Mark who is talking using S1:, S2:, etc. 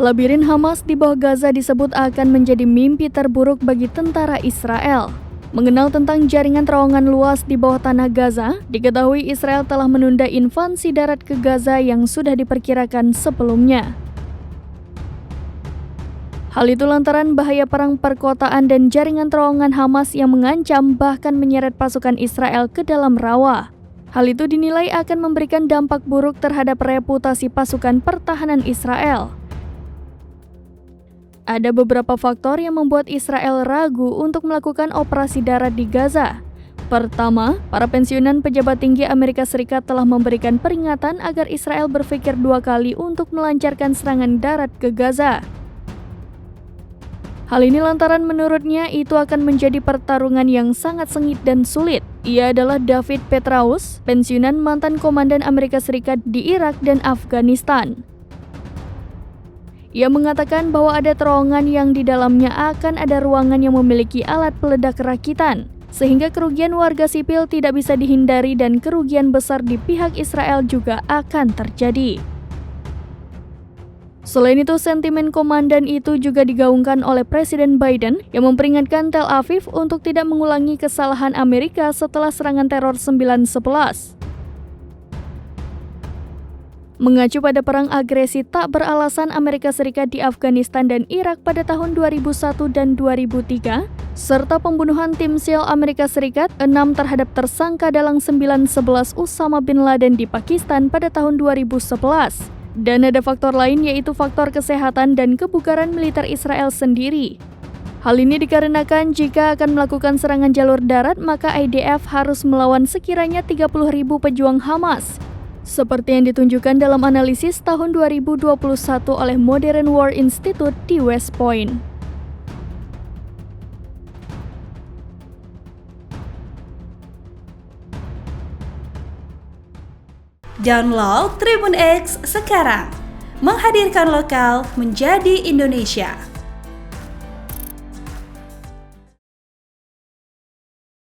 S1: Labirin Hamas di bawah Gaza disebut akan menjadi mimpi terburuk bagi tentara Israel. Mengenal tentang jaringan terowongan luas di bawah tanah Gaza, diketahui Israel telah menunda invasi darat ke Gaza yang sudah diperkirakan sebelumnya. Hal itu lantaran bahaya perang perkotaan dan jaringan terowongan Hamas yang mengancam bahkan menyeret pasukan Israel ke dalam rawa. Hal itu dinilai akan memberikan dampak buruk terhadap reputasi pasukan pertahanan Israel. Ada beberapa faktor yang membuat Israel ragu untuk melakukan operasi darat di Gaza. Pertama, para pensiunan pejabat tinggi Amerika Serikat telah memberikan peringatan agar Israel berpikir dua kali untuk melancarkan serangan darat ke Gaza. Hal ini lantaran menurutnya itu akan menjadi pertarungan yang sangat sengit dan sulit. Ia adalah David Petraeus, pensiunan mantan komandan Amerika Serikat di Irak dan Afghanistan. Ia mengatakan bahwa ada terowongan yang di dalamnya akan ada ruangan yang memiliki alat peledak rakitan, sehingga kerugian warga sipil tidak bisa dihindari dan kerugian besar di pihak Israel juga akan terjadi. Selain itu, sentimen komandan itu juga digaungkan oleh Presiden Biden yang memperingatkan Tel Aviv untuk tidak mengulangi kesalahan Amerika setelah serangan teror 9/11. Mengacu pada perang agresi tak beralasan Amerika Serikat di Afghanistan dan Irak pada tahun 2001 dan 2003, serta pembunuhan tim SEAL Amerika Serikat 6 terhadap tersangka dalam 9/11 Osama bin Laden di Pakistan pada tahun 2011. Dan ada faktor lain yaitu faktor kesehatan dan kebugaran militer Israel sendiri. Hal ini dikarenakan jika akan melakukan serangan jalur darat maka IDF harus melawan sekiranya 30.000 pejuang Hamas. Seperti yang ditunjukkan dalam analisis tahun 2021 oleh Modern War Institute di West Point.
S2: Download Tribun X sekarang, menghadirkan lokal menjadi Indonesia.